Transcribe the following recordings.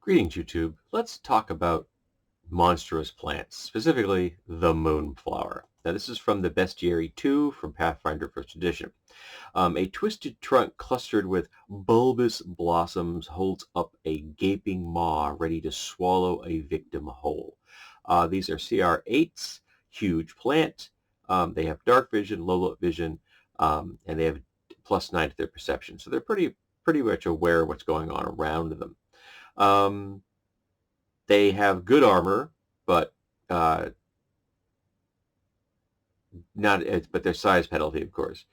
Greetings, YouTube. Let's talk about monstrous plants, specifically the Moonflower. Now, this is from the Bestiary 2 from Pathfinder 1st Edition. A twisted trunk clustered with bulbous blossoms holds up a gaping maw ready to swallow a victim whole. These are CR8s, huge plant. They have dark vision, low vision, and they have +9 to their perception. So they're pretty much aware of what's going on around them. They have good armor, but but their size penalty, of course.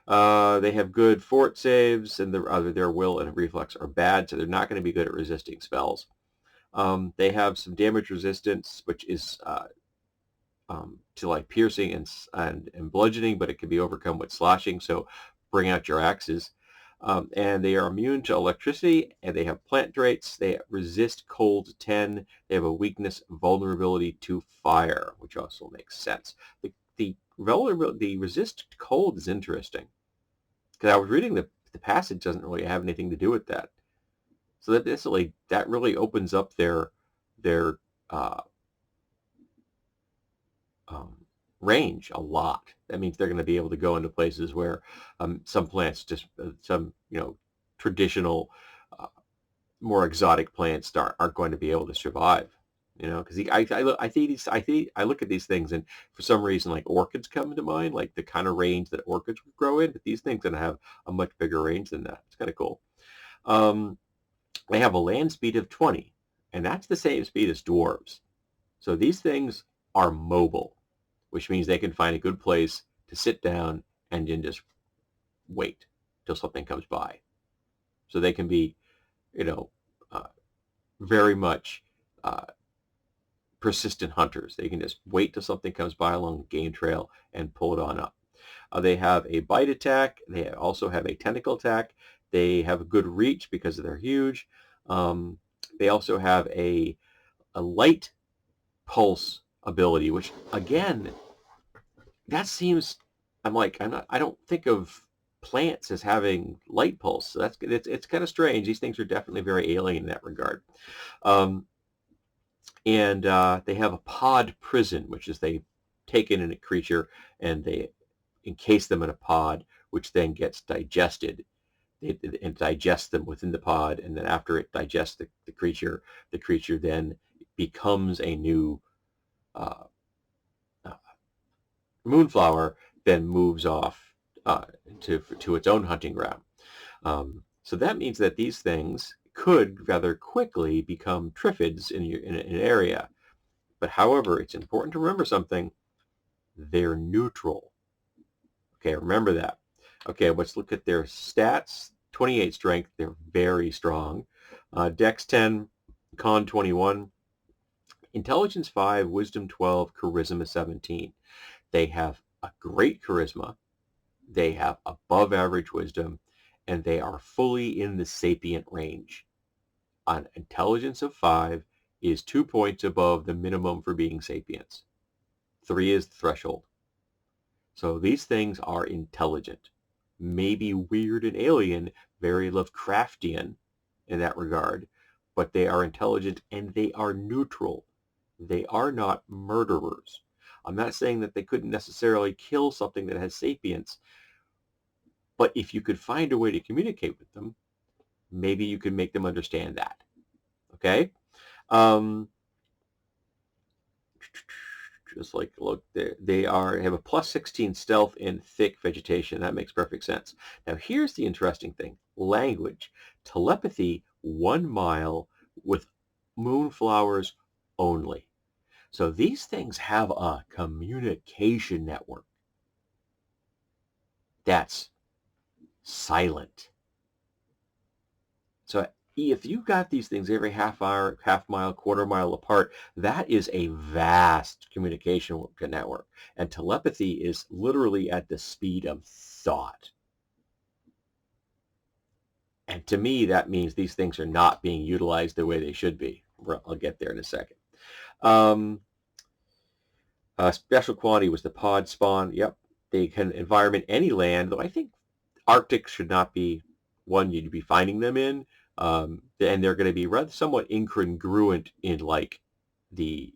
They have good fort saves, and their will and reflex are bad, so they're not going to be good at resisting spells. They have some damage resistance, which is to like piercing and bludgeoning, but it can be overcome with slashing. So bring out your axes. And they are immune to electricity, and they have plant traits. They resist cold 10. They have a weakness vulnerability to fire, which also makes sense. The resist cold is interesting, because I was reading the passage doesn't really have anything to do with that. So that really opens up their range a lot. That means they're going to be able to go into places where some plants, just some traditional, more exotic plants aren't going to be able to survive. Because I look at these things, and for some reason, like orchids come to mind, like the kind of range that orchids would grow in. But these things are going to have a much bigger range than that. It's kind of cool. They have a land speed of 20, and that's the same speed as dwarves. So these things are mobile, which means they can find a good place to sit down and then just wait till something comes by. So they can be, very much persistent hunters. They can just wait till something comes by along the game trail and pull it on up. They have a bite attack. They also have a tentacle attack. They have a good reach because they're huge. They also have a light pulse ability, which again, that seems, I don't think of plants as having light pulse. So it's kind of strange. These things are definitely very alien in that regard. And they have a pod prison, which is they take in a creature and they encase them in a pod, which then gets digested. And digest them within the pod, and then after it digests the creature then becomes a new Moonflower, then moves off to its own hunting ground. So that means that these things could rather quickly become triffids in an area. But however, it's important to remember something. They're neutral. Okay, remember that. Okay, let's look at their stats. 28 strength, they're very strong. Dex 10, Con 21, Intelligence 5, Wisdom 12, Charisma 17. They have a great charisma, they have above average wisdom, and they are fully in the sapient range. An intelligence of 5 is 2 points above the minimum for being sapients. 3 is the threshold. So these things are intelligent. Maybe weird and alien, very Lovecraftian in that regard, but they are intelligent and they are neutral. They are not murderers. I'm not saying that they couldn't necessarily kill something that has sapience, but if you could find a way to communicate with them, maybe you could make them understand that. Okay? Just like, look, they have a +16 stealth in thick vegetation. That makes perfect sense. Now, here's the interesting thing. Language. Telepathy, 1 mile with moonflowers only. So these things have a communication network that's silent. So if you got these things every half hour, half mile, quarter mile apart, that is a vast communication network. And telepathy is literally at the speed of thought. And to me, that means these things are not being utilized the way they should be. I'll get there in a second. Special quality was the pod spawn. Yep. They can environment any land, though I think Arctic should not be one you'd be finding them in. And they're going to be rather somewhat incongruent in like the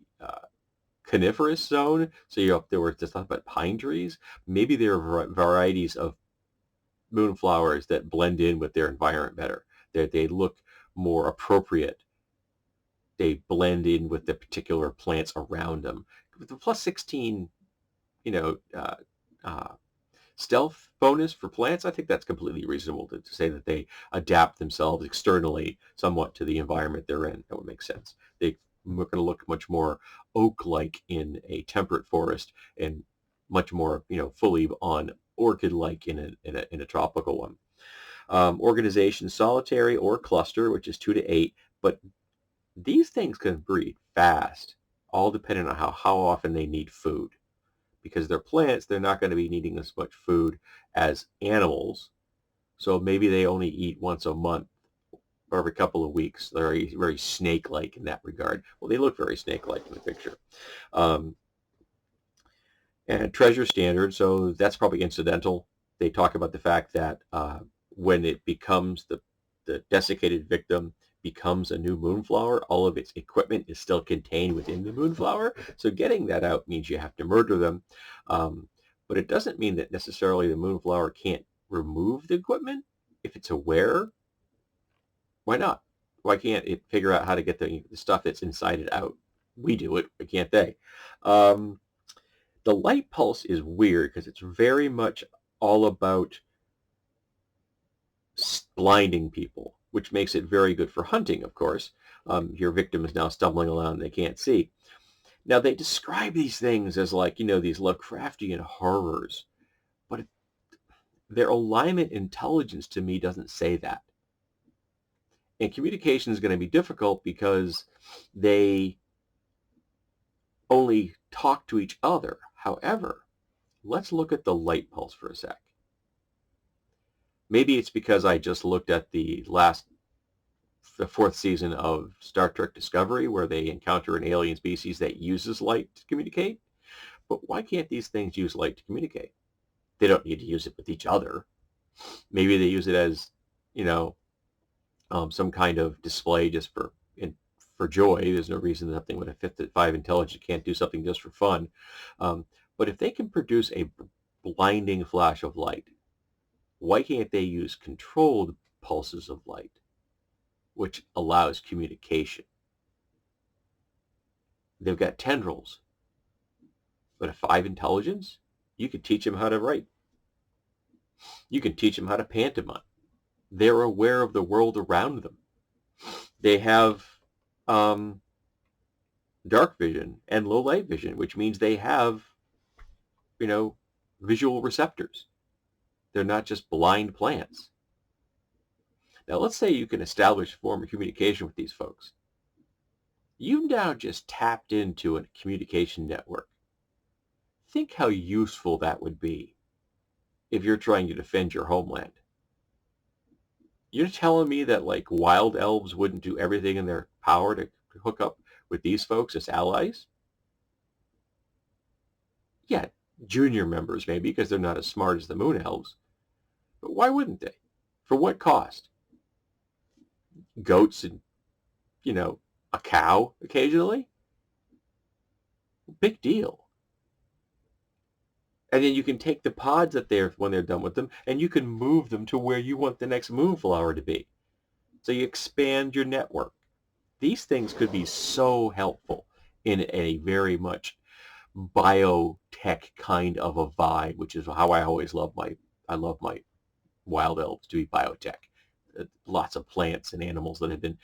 coniferous zone. So you're up there where it's just nothing but pine trees. Maybe there are varieties of moonflowers that blend in with their environment better. They look more appropriate. They blend in with the particular plants around them. With the plus 16, you know, uh, stealth bonus for plants, I think that's completely reasonable to say that they adapt themselves externally somewhat to the environment they're in. That would make sense. They're going to look much more oak-like in a temperate forest and much more, fully on orchid-like in a tropical one. Organization solitary or cluster, which is 2 to 8, but these things can breed fast, all depending on how often they need food. Because they're plants, they're not going to be needing as much food as animals. So maybe they only eat once a month or every couple of weeks. They're very, very snake-like in that regard. Well, they look very snake-like in the picture. Um, and treasure standard, so that's probably incidental. They talk about the fact that when it becomes the desiccated victim becomes a new moonflower, all of its equipment is still contained within the moonflower. So getting that out means you have to murder them. But it doesn't mean that necessarily the moonflower can't remove the equipment. If it's aware, why not? Why can't it figure out how to get the stuff that's inside it out? We do it, but can't they? The light pulse is weird because it's very much all about blinding people, which makes it very good for hunting, of course. Your victim is now stumbling around and they can't see. Now, they describe these things as like, these Lovecraftian horrors, but their alignment intelligence to me doesn't say that. And communication is going to be difficult because they only talk to each other. However, let's look at the light pulse for a sec. Maybe it's because I just looked at the 4th season of Star Trek Discovery, where they encounter an alien species that uses light to communicate. But why can't these things use light to communicate? They don't need to use it with each other. Maybe they use it as, some kind of display just for joy. There's no reason that something with a 5 intelligence can't do something just for fun. But if they can produce a blinding flash of light, why can't they use controlled pulses of light, which allows communication? They've got tendrils, but a 5 intelligence, you could teach them how to write. You can teach them how to pantomime. They're aware of the world around them. They have dark vision and low light vision, which means they have, visual receptors. They're not just blind plants. Now, let's say you can establish a form of communication with these folks. You now just tapped into a communication network. Think how useful that would be if you're trying to defend your homeland. You're telling me that like wild elves wouldn't do everything in their power to hook up with these folks as allies? Yeah, junior members maybe because they're not as smart as the moon elves. But why wouldn't they? For what cost? Goats and, a cow occasionally? Big deal. And then you can take the pods that when they're done with them, and you can move them to where you want the next moonflower to be. So you expand your network. These things could be so helpful in a very much biotech kind of a vibe, which is how I always love my wild elves to be biotech. Lots of plants and animals that have been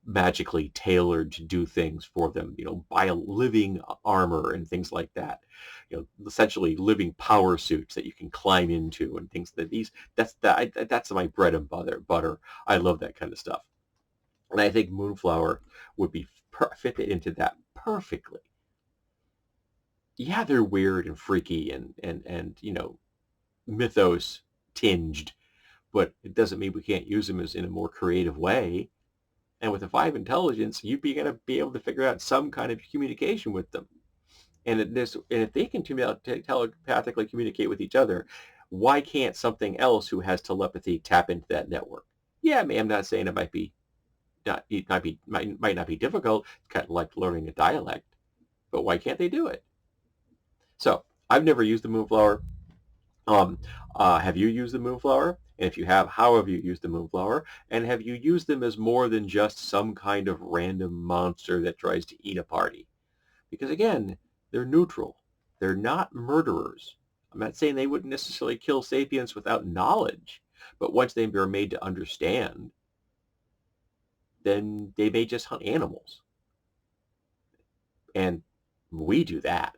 magically tailored to do things for them, bio-living armor and things like that, essentially living power suits that you can climb into and things that's my bread and butter. I love that kind of stuff. And I think Moonflower would be fit into that perfectly. Yeah, they're weird and freaky and mythos tinged, but it doesn't mean we can't use them as in a more creative way. And with a 5 intelligence, you'd be going to be able to figure out some kind of communication with them. And if they can telepathically communicate with each other, why can't something else who has telepathy tap into that network? Yeah, I'm not saying it might be might not be difficult. It's kind of like learning a dialect, but why can't they do it? So I've never used the Moonflower. Um, have you used the Moonflower? And if you have, how have you used the Moonflower? And have you used them as more than just some kind of random monster that tries to eat a party? Because again, they're neutral. They're not murderers. I'm not saying they wouldn't necessarily kill sapiens without knowledge, but once they are made to understand, then they may just hunt animals. And we do that.